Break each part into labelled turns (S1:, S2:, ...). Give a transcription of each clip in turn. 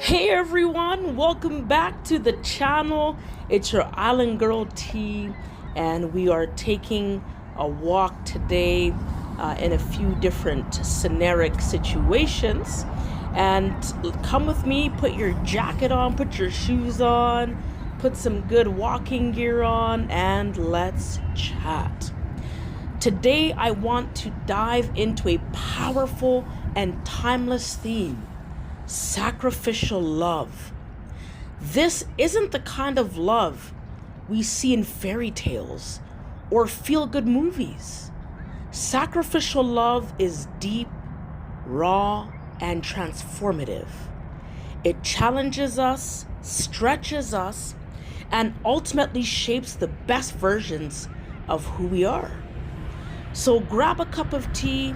S1: Hey everyone, welcome back to the channel. It's your island girl T, and we are taking a walk today in a few different scenaric situations. And come with me, put your jacket on, put your shoes on, put some good walking gear on, and let's chat. Today I want to dive into a powerful and timeless theme: sacrificial love. This isn't the kind of love we see in fairy tales or feel good movies. Sacrificial love is deep, raw, and transformative. It challenges us, stretches us, and ultimately shapes the best versions of who we are. So grab a cup of tea,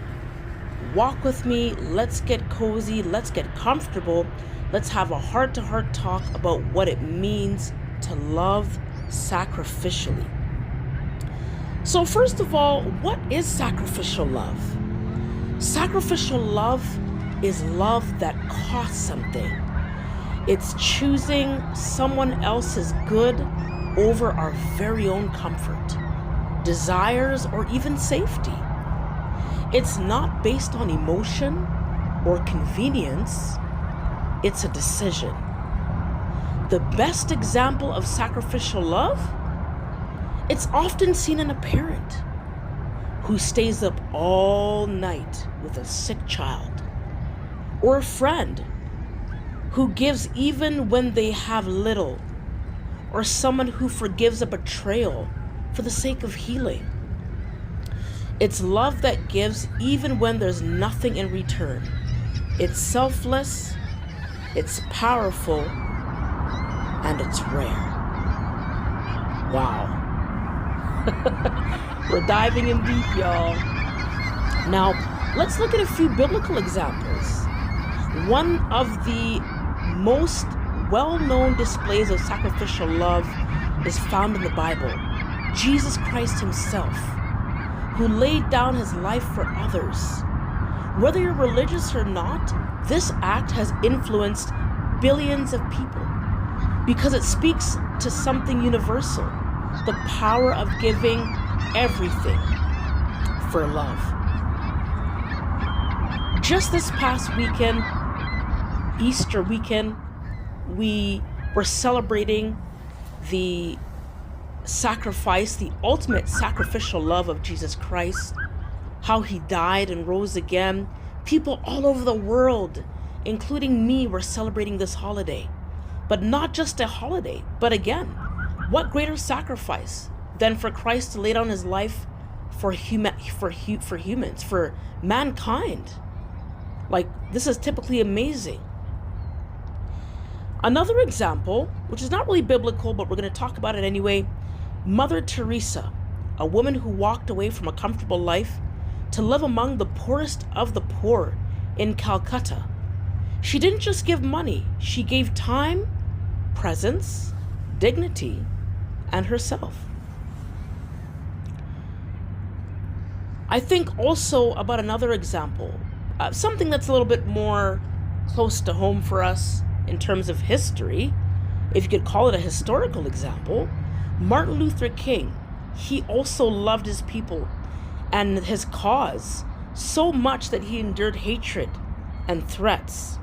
S1: walk with me, let's get cozy, let's get comfortable, let's have a heart-to-heart talk about what it means to love sacrificially. So first of all, what is sacrificial love? Sacrificial love is love that costs something. It's choosing someone else's good over our very own comfort, desires, or even safety. It's not based on emotion or convenience, it's a decision. The best example of sacrificial love? It's often seen in a parent who stays up all night with a sick child, or a friend who gives even when they have little, or someone who forgives a betrayal for the sake of healing. It's love that gives even when there's nothing in return. It's selfless, it's powerful, and it's rare. Wow. We're diving in deep, y'all. Now, let's look at a few biblical examples. One of the most well-known displays of sacrificial love is found in the Bible. Jesus Christ himself, who laid down his life for others. Whether you're religious or not, this act has influenced billions of people because it speaks to something universal: the power of giving everything for love. Just this past weekend, Easter weekend, we were celebrating the sacrifice, the ultimate sacrificial love of Jesus Christ, how he died and rose again. People all over the world, including me, were celebrating this holiday. But not just a holiday, but again, what greater sacrifice than for Christ to lay down his life for humans, for mankind? Like, this is typically amazing. Another example, which is not really biblical, but we're going to talk about it anyway: Mother Teresa, a woman who walked away from a comfortable life to live among the poorest of the poor in Calcutta. She didn't just give money, she gave time, presence, dignity, and herself. I think also about another example, something that's a little bit more close to home for us in terms of history, if you could call it a historical example. Martin Luther King, he also loved his people and his cause so much that he endured hatred and threats,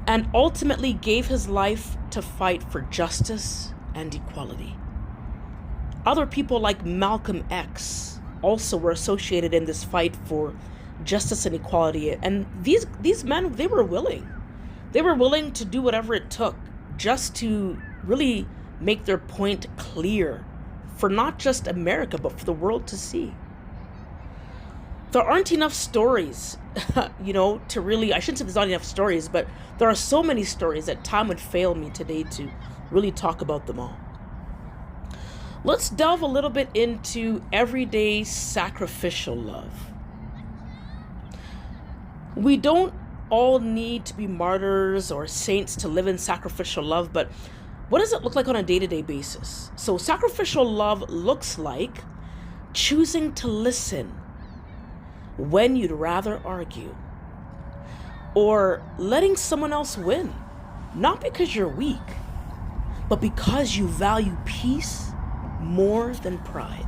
S1: and ultimately gave his life to fight for justice and equality. Other people like Malcolm X also were associated in this fight for justice and equality, and these men, they were willing to do whatever it took just to really make their point clear for not just America, but for the world to see. There aren't enough stories, to really, I shouldn't say there's not enough stories, but there are so many stories that time would fail me today to really talk about them all. Let's delve a little bit into everyday sacrificial love. We don't all need to be martyrs or saints to live in sacrificial love, but what does it look like on a day-to-day basis? So sacrificial love looks like choosing to listen when you'd rather argue, or letting someone else win, not because you're weak, but because you value peace more than pride.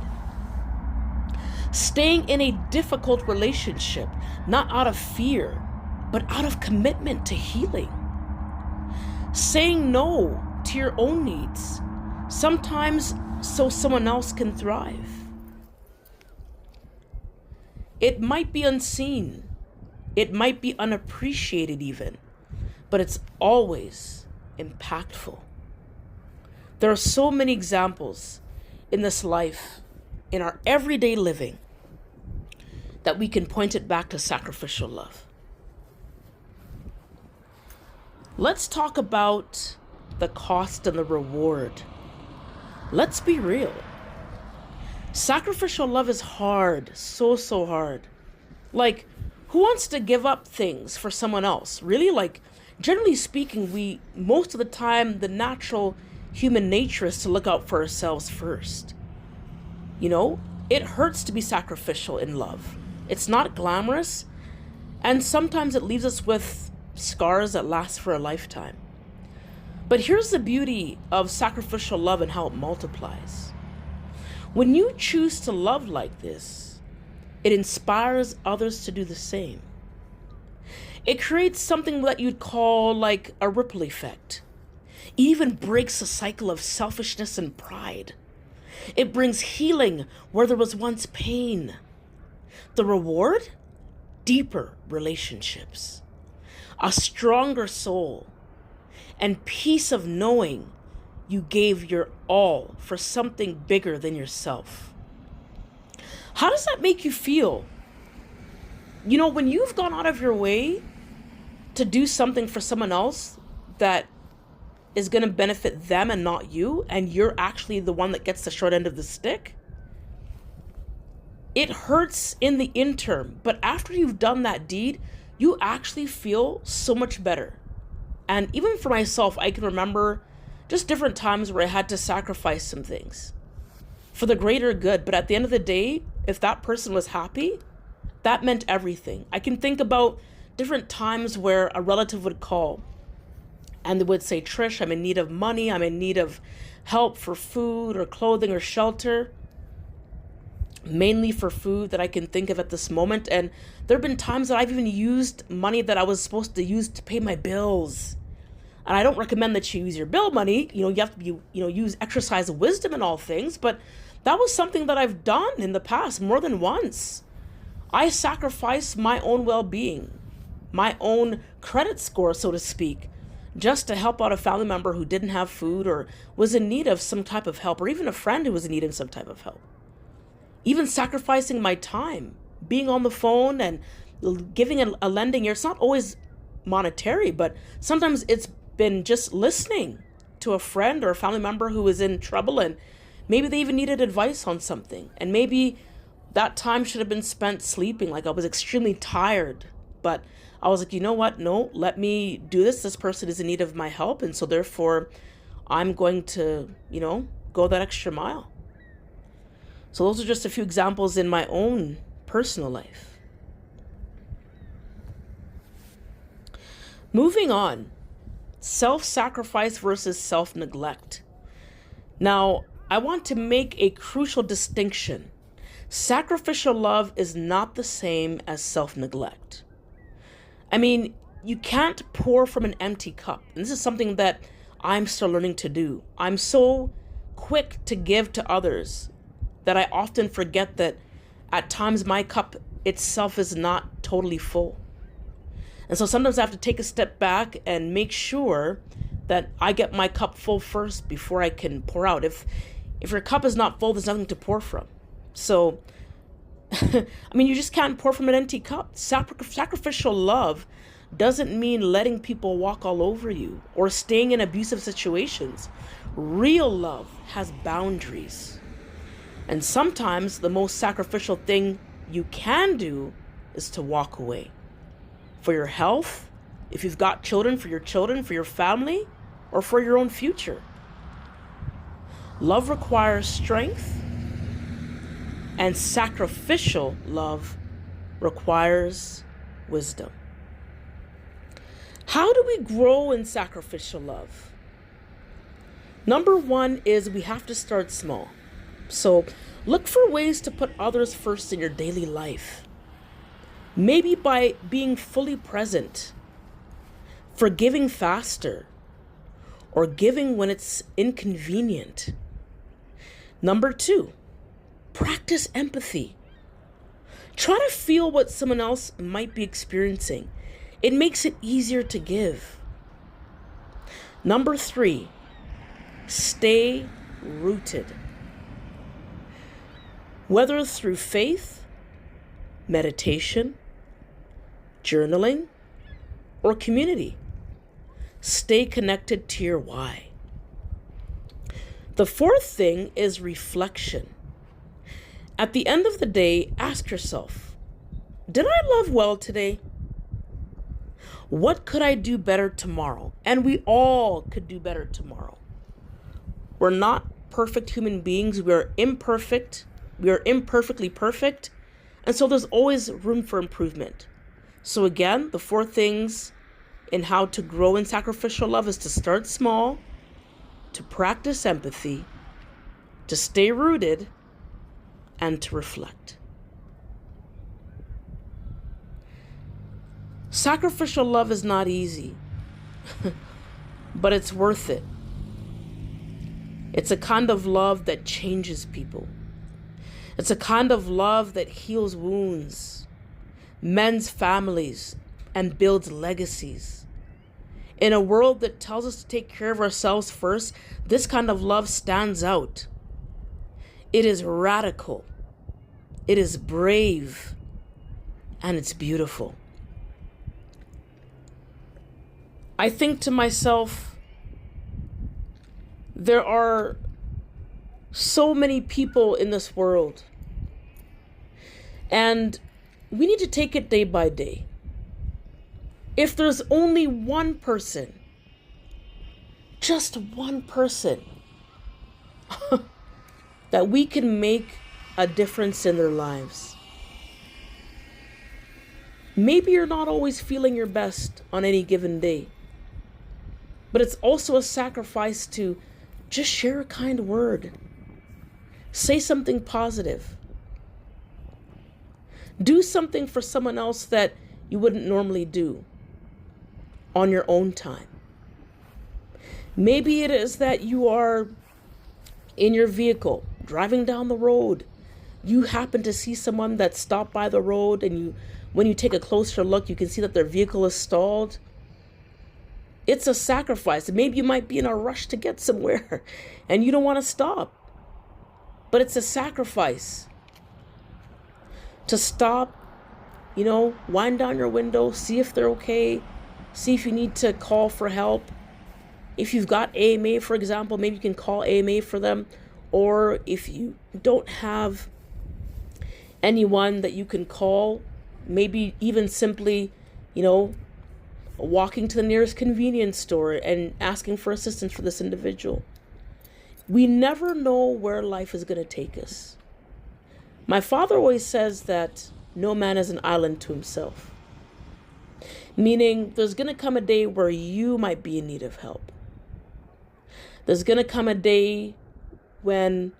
S1: Staying in a difficult relationship, not out of fear, but out of commitment to healing. Saying no to your own needs, sometimes so someone else can thrive. It might be unseen, it might be unappreciated even, but it's always impactful. There are so many examples in this life, in our everyday living, that we can point it back to sacrificial love. Let's talk about the cost and the reward. Let's be real. Sacrificial love is hard, so hard. Like, who wants to give up things for someone else? Really? Like, generally speaking, most of the time, the natural human nature is to look out for ourselves first. You know, it hurts to be sacrificial in love. It's not glamorous, and sometimes it leaves us with scars that last for a lifetime. But here's the beauty of sacrificial love and how it multiplies. When you choose to love like this, it inspires others to do the same. It creates something that you'd call like a ripple effect. It even breaks the cycle of selfishness and pride. It brings healing where there was once pain. The reward? Deeper relationships, a stronger soul, and peace of knowing you gave your all for something bigger than yourself. How does that make you feel? You know, when you've gone out of your way to do something for someone else that is going to benefit them and not you, and you're actually the one that gets the short end of the stick, it hurts in the interim, but after you've done that deed, you actually feel so much better. And even for myself, I can remember just different times where I had to sacrifice some things for the greater good. But at the end of the day, if that person was happy, that meant everything. I can think about different times where a relative would call and they would say, Trish, I'm in need of money. I'm in need of help for food or clothing or shelter. Mainly for food that I can think of at this moment. And there have been times that I've even used money that I was supposed to use to pay my bills. And I don't recommend that you use your bill money. You have to exercise wisdom in all things. But that was something that I've done in the past more than once. I sacrificed my own well-being, my own credit score, so to speak, just to help out a family member who didn't have food or was in need of some type of help, or even a friend who was in need of some type of help. Even sacrificing my time, being on the phone and giving a lending ear. It's not always monetary, but sometimes it's been just listening to a friend or a family member who is in trouble, and maybe they even needed advice on something. And maybe that time should have been spent sleeping. Like, I was extremely tired, but I was like, you know what? No, let me do this. This person is in need of my help. And so therefore I'm going to, go that extra mile. So those are just a few examples in my own personal life. Moving on, self-sacrifice versus self-neglect. Now, I want to make a crucial distinction. Sacrificial love is not the same as self-neglect. I mean, you can't pour from an empty cup. And this is something that I'm still learning to do. I'm so quick to give to others that I often forget that at times my cup itself is not totally full. And so sometimes I have to take a step back and make sure that I get my cup full first before I can pour out. If your cup is not full, there's nothing to pour from. So, you just can't pour from an empty cup. Sacrificial love doesn't mean letting people walk all over you or staying in abusive situations. Real love has boundaries. And sometimes the most sacrificial thing you can do is to walk away. For your health, if you've got children, for your family, or for your own future. Love requires strength, and sacrificial love requires wisdom. How do we grow in sacrificial love? Number one is we have to start small. So look for ways to put others first in your daily life. Maybe by being fully present, forgiving faster, or giving when it's inconvenient. Number two, practice empathy. Try to feel what someone else might be experiencing. It makes it easier to give. Number three, stay rooted. Whether through faith, meditation, journaling, or community, stay connected to your why. The fourth thing is reflection. At the end of the day, ask yourself, did I love well today? What could I do better tomorrow? And we all could do better tomorrow. We're not perfect human beings. We are imperfect. We are imperfectly perfect. And so there's always room for improvement. So again, the four things in how to grow in sacrificial love is to start small, to practice empathy, to stay rooted, and to reflect. Sacrificial love is not easy, but it's worth it. It's a kind of love that changes people. It's a kind of love that heals wounds, mends families, and builds legacies. In a world that tells us to take care of ourselves first, this kind of love stands out. It is radical, it is brave, and it's beautiful. I think to myself, there are so many people in this world, and we need to take it day by day. If there's only one person, just one person, that we can make a difference in their lives. Maybe you're not always feeling your best on any given day, but it's also a sacrifice to just share a kind word. Say something positive. Do something for someone else that you wouldn't normally do on your own time. Maybe it is that you are in your vehicle, driving down the road. You happen to see someone that stopped by the road, and when you take a closer look, you can see that their vehicle is stalled. It's a sacrifice. Maybe you might be in a rush to get somewhere and you don't want to stop. But it's a sacrifice to stop, wind down your window, see if they're okay, see if you need to call for help. If you've got AMA, for example, maybe you can call AMA for them. Or if you don't have anyone that you can call, maybe even simply, walking to the nearest convenience store and asking for assistance for this individual. We never know where life is going to take us. My father always says that no man is an island to himself. Meaning there's going to come a day where you might be in need of help. There's going to come a day when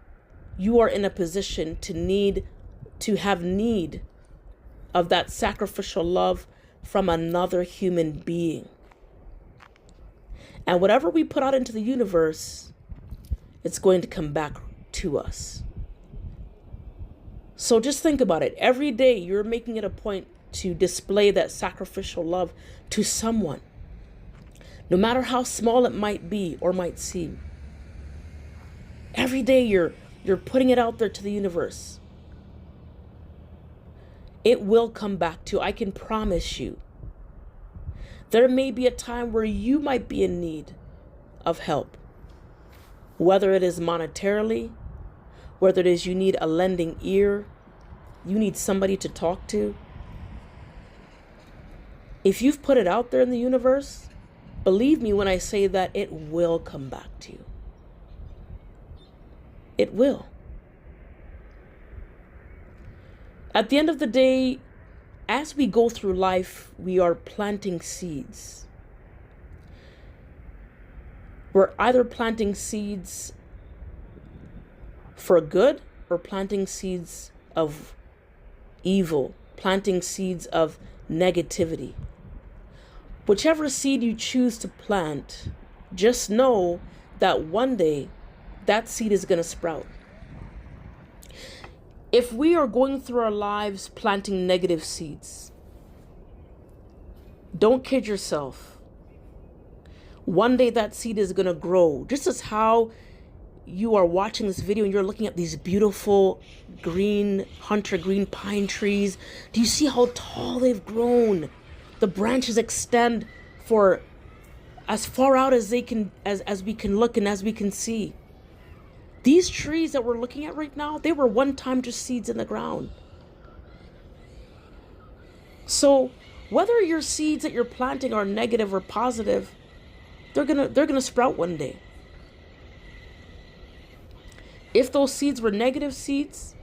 S1: you are in a position to have need of that sacrificial love from another human being. And whatever we put out into the universe, it's going to come back to us. So just think about it. Every day you're making it a point to display that sacrificial love to someone, no matter how small it might be or might seem. Every day you're putting it out there to the universe. It will come back to you. I can promise you. There may be a time where you might be in need of help, whether it is monetarily, whether it is you need a lending ear, you need somebody to talk to. If you've put it out there in the universe, believe me when I say that it will come back to you. It will. At the end of the day, as we go through life, we are planting seeds. We're either planting seeds for good or planting seeds of evil, planting seeds of negativity. Whichever seed you choose to plant, just know that one day that seed is going to sprout. If we are going through our lives planting negative seeds, don't kid yourself. One day that seed is going to grow. Just as how you are watching this video and you're looking at these beautiful green, hunter green pine trees. Do you see how tall they've grown? The branches extend for as far out as they can, as we can look and as we can see. These trees that we're looking at right now, they were one time just seeds in the ground. So whether your seeds that you're planting are negative or positive, they're gonna sprout one day. If those seeds were negative seeds,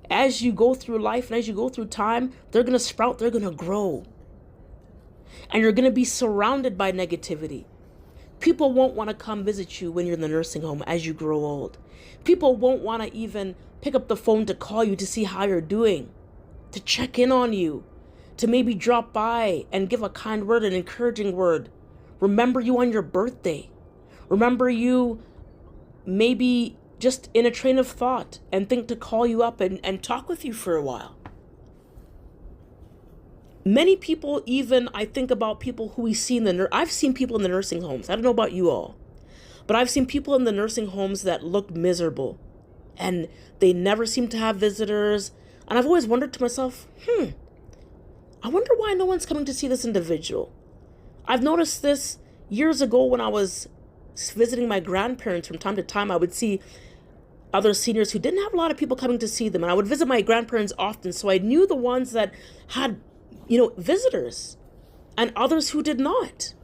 S1: as you go through life and as you go through time, they're gonna sprout, they're gonna grow. And you're gonna be surrounded by negativity. People won't want to come visit you when you're in the nursing home as you grow old. People won't want to even pick up the phone to call you to see how you're doing, to check in on you, to maybe drop by and give a kind word, an encouraging word. Remember you on your birthday. Remember you maybe just in a train of thought and think to call you up and talk with you for a while. Many people, even I think about people who we see in I've seen people in the nursing homes. I don't know about you all, but I've seen people in the nursing homes that look miserable and they never seem to have visitors. And I've always wondered to myself, I wonder why no one's coming to see this individual. I've noticed this years ago when I was visiting my grandparents. From time to time, I would see other seniors who didn't have a lot of people coming to see them. And I would visit my grandparents often. So I knew the ones that had visitors and others who did not.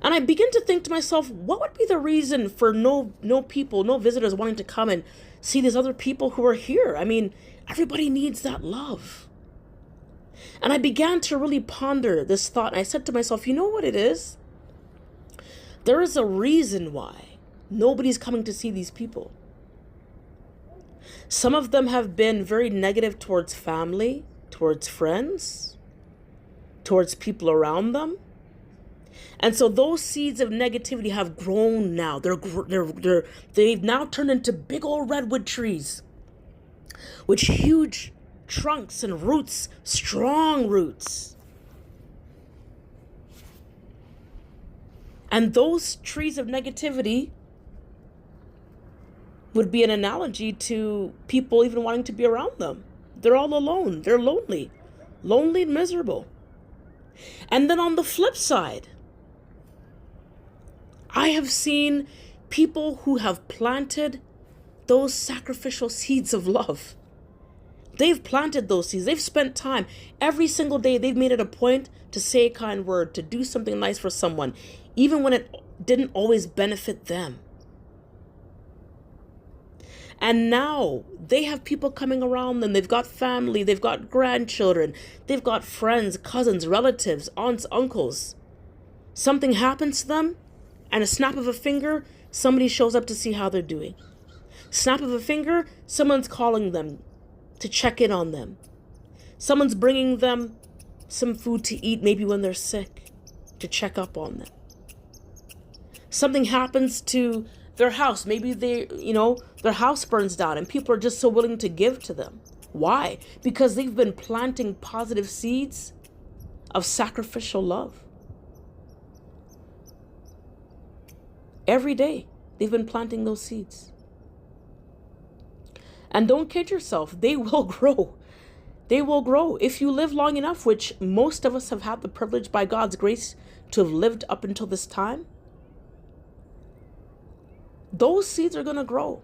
S1: And I begin to think to myself, what would be the reason for no visitors wanting to come and see these other people who are here? I mean, everybody needs that love. And I began to really ponder this thought. And I said to myself, you know what it is? There is a reason why nobody's coming to see these people. Some of them have been very negative towards family, towards friends, towards people around them. And so those seeds of negativity have grown now. They've now turned into big old redwood trees with huge trunks and roots, strong roots. And those trees of negativity would be an analogy to people even wanting to be around them. They're all alone. They're lonely and miserable. And then on the flip side, I have seen people who have planted those sacrificial seeds of love. They've planted those seeds. They've spent time. Every single day, they've made it a point to say a kind word, to do something nice for someone, even when it didn't always benefit them. And now they have people coming around them. They've got family, they've got grandchildren, they've got friends, cousins, relatives, aunts, uncles. Something happens to them, and a snap of a finger, somebody shows up to see how they're doing. Snap of a finger, someone's calling them to check in on them. Someone's bringing them some food to eat, maybe when they're sick, to check up on them. Something happens to their house. Maybe their house burns down and people are just so willing to give to them. Why? Because they've been planting positive seeds of sacrificial love. Every day, they've been planting those seeds. And don't kid yourself, they will grow. They will grow. If you live long enough, which most of us have had the privilege by God's grace to have lived up until this time, those seeds are going to grow.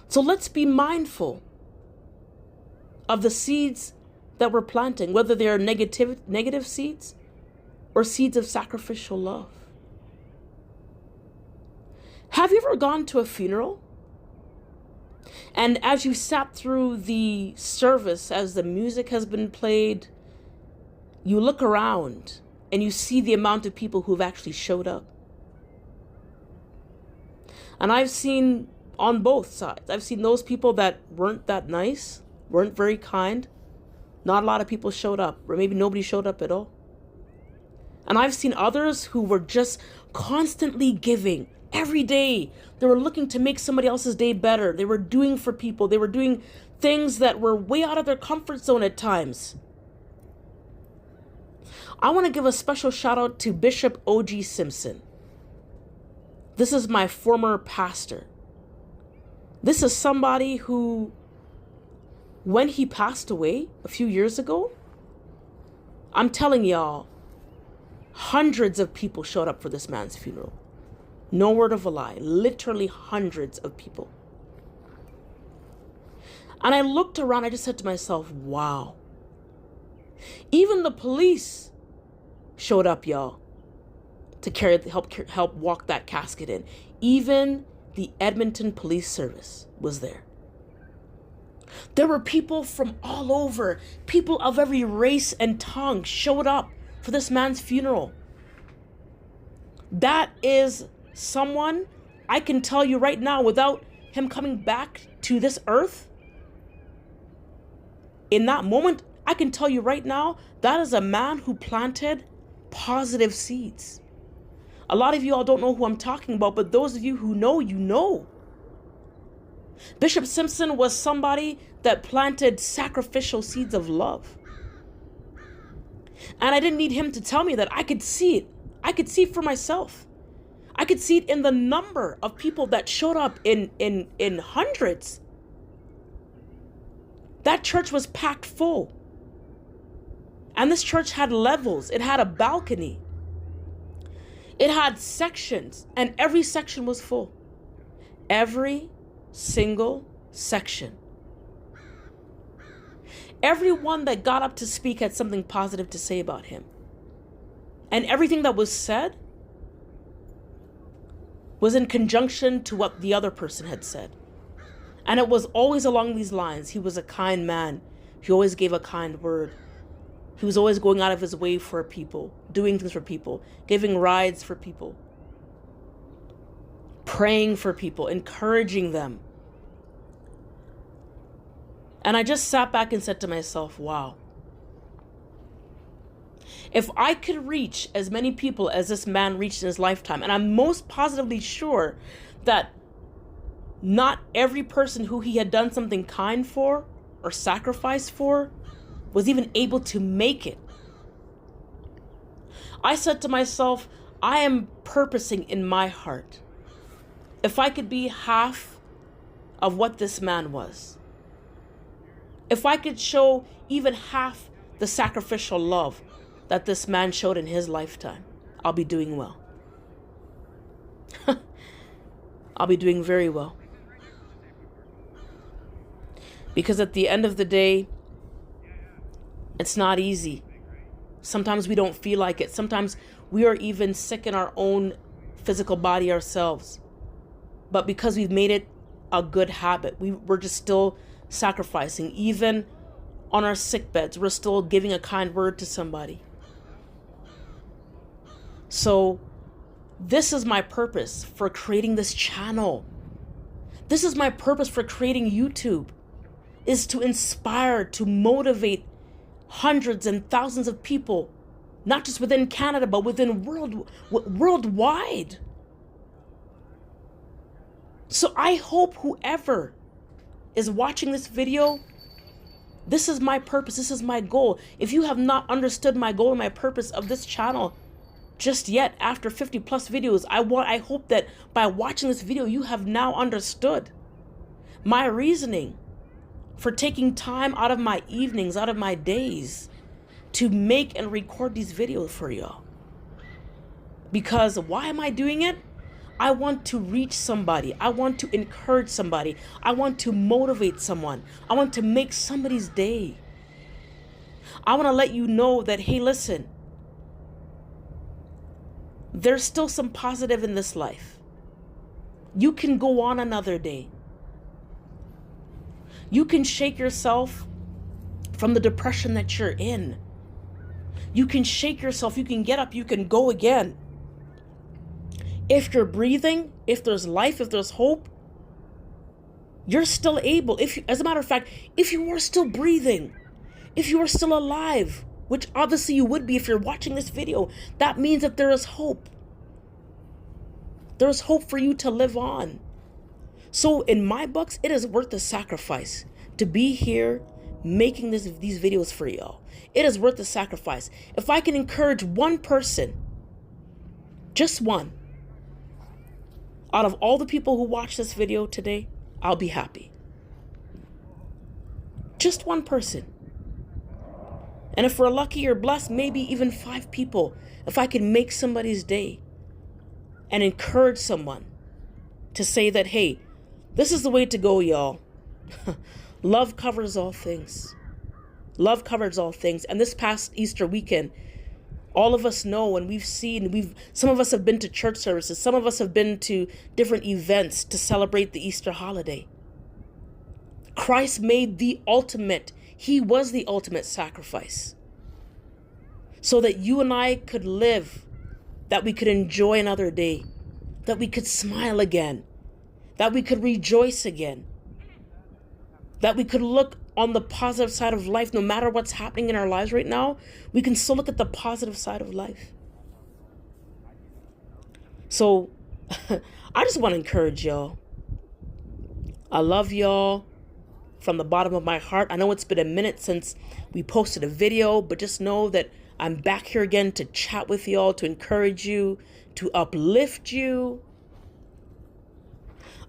S1: So let's be mindful of the seeds that we're planting, whether they are negative seeds or seeds of sacrificial love. Have you ever gone to a funeral? And as you sat through the service, as the music has been played, you look around and you see the amount of people who've actually showed up. And I've seen on both sides. I've seen those people that weren't that nice, weren't very kind. Not a lot of people showed up, or maybe nobody showed up at all. And I've seen others who were just constantly giving every day. They were looking to make somebody else's day better. They were doing for people. They were doing things that were way out of their comfort zone at times. I want to give a special shout out to Bishop O.G. Simpson. This is my former pastor. This is somebody who, when he passed away a few years ago, I'm telling y'all, hundreds of people showed up for this man's funeral. No word of a lie, literally hundreds of people. And I looked around, I just said to myself, wow. Even the police showed up, y'all, to help walk that casket in. Even the Edmonton Police Service was there. There were people from all over, people of every race and tongue showed up for this man's funeral. That is someone, I can tell you right now, without him coming back to this earth, in that moment, I can tell you right now, that is a man who planted positive seeds. A lot of you all don't know who I'm talking about, but those of you who know, you know. Bishop Simpson was somebody that planted sacrificial seeds of love. And I didn't need him to tell me that. I could see it. I could see it for myself. I could see it in the number of people that showed up in hundreds. That church was packed full. And this church had levels. It had a balcony. It had sections, and every section was full. Every single section. Everyone that got up to speak had something positive to say about him. And everything that was said was in conjunction to what the other person had said. And it was always along these lines. He was a kind man. He always gave a kind word. He was always going out of his way for people, doing things for people, giving rides for people, praying for people, encouraging them. And I just sat back and said to myself, wow. If I could reach as many people as this man reached in his lifetime, and I'm most positively sure that not every person who he had done something kind for or sacrificed for was even able to make it. I said to myself, I am purposing in my heart, if I could be half of what this man was, if I could show even half the sacrificial love that this man showed in his lifetime, I'll be doing well. I'll be doing very well. Because at the end of the day, it's not easy. Sometimes we don't feel like it. Sometimes we are even sick in our own physical body ourselves. But because we've made it a good habit, we're just still sacrificing. Even on our sick beds, we're still giving a kind word to somebody. So this is my purpose for creating this channel. This is my purpose for creating YouTube, is to inspire, to motivate hundreds and thousands of people, not just within Canada, but within worldwide. So I hope whoever is watching this video, this is my purpose, this is my goal. If you have not understood my goal and my purpose of this channel just yet, after 50 plus videos, I hope that by watching this video, you have now understood my reasoning for taking time out of my evenings, out of my days, to make and record these videos for y'all. Because why am I doing it? I want to reach somebody. I want to encourage somebody. I want to motivate someone. I want to make somebody's day. I want to let you know that, hey, listen, there's still some positive in this life. You can go on another day. You can shake yourself from the depression that you're in. You can shake yourself. You can get up. You can go again. If you're breathing, if there's life, if there's hope, you're still able. As a matter of fact, if you are still breathing, if you are still alive, which obviously you would be if you're watching this video, that means that there is hope. There is hope for you to live on. So in my books, it is worth the sacrifice to be here making these videos for y'all. It is worth the sacrifice. If I can encourage one person, just one, out of all the people who watch this video today, I'll be happy. Just one person. And if we're lucky or blessed, maybe even 5 people. If I can make somebody's day and encourage someone to say that, hey, this is the way to go, y'all. Love covers all things. Love covers all things. And this past Easter weekend, all of us know, and we've seen, some of us have been to church services. Some of us have been to different events to celebrate the Easter holiday. Christ made the ultimate. He was the ultimate sacrifice. So that you and I could live, that we could enjoy another day, that we could smile again, that we could rejoice again, that we could look on the positive side of life. No matter what's happening in our lives right now, we can still look at the positive side of life. So I just want to encourage y'all. I love y'all from the bottom of my heart. I know it's been a minute since we posted a video, but just know that I'm back here again to chat with y'all, to encourage you, to uplift you.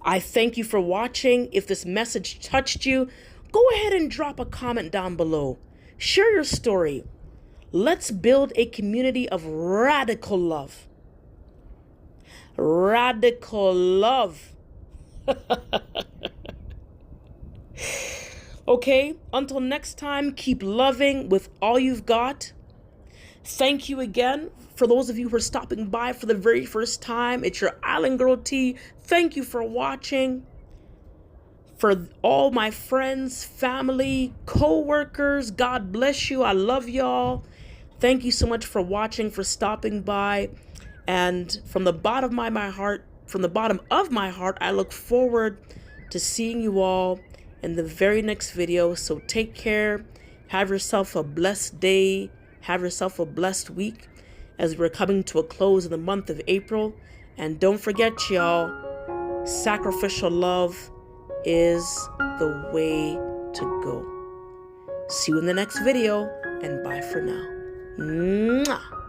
S1: I thank you for watching. If this message touched you, go ahead and drop a comment down below. Share your story. Let's build a community of radical love. Radical love. Okay, until next time, keep loving with all you've got. Thank you again for those of you who are stopping by for the very first time. It's your Island Girl T. Thank you for watching. For all my friends, family, co-workers, God bless you. I love y'all. Thank you so much for watching, for stopping by. And from the bottom of my heart, I look forward to seeing you all in the very next video. So take care. Have yourself a blessed day. Have yourself a blessed week as we're coming to a close in the month of April. And don't forget, y'all, sacrificial love is the way to go. See you in the next video, and bye for now. Mwah!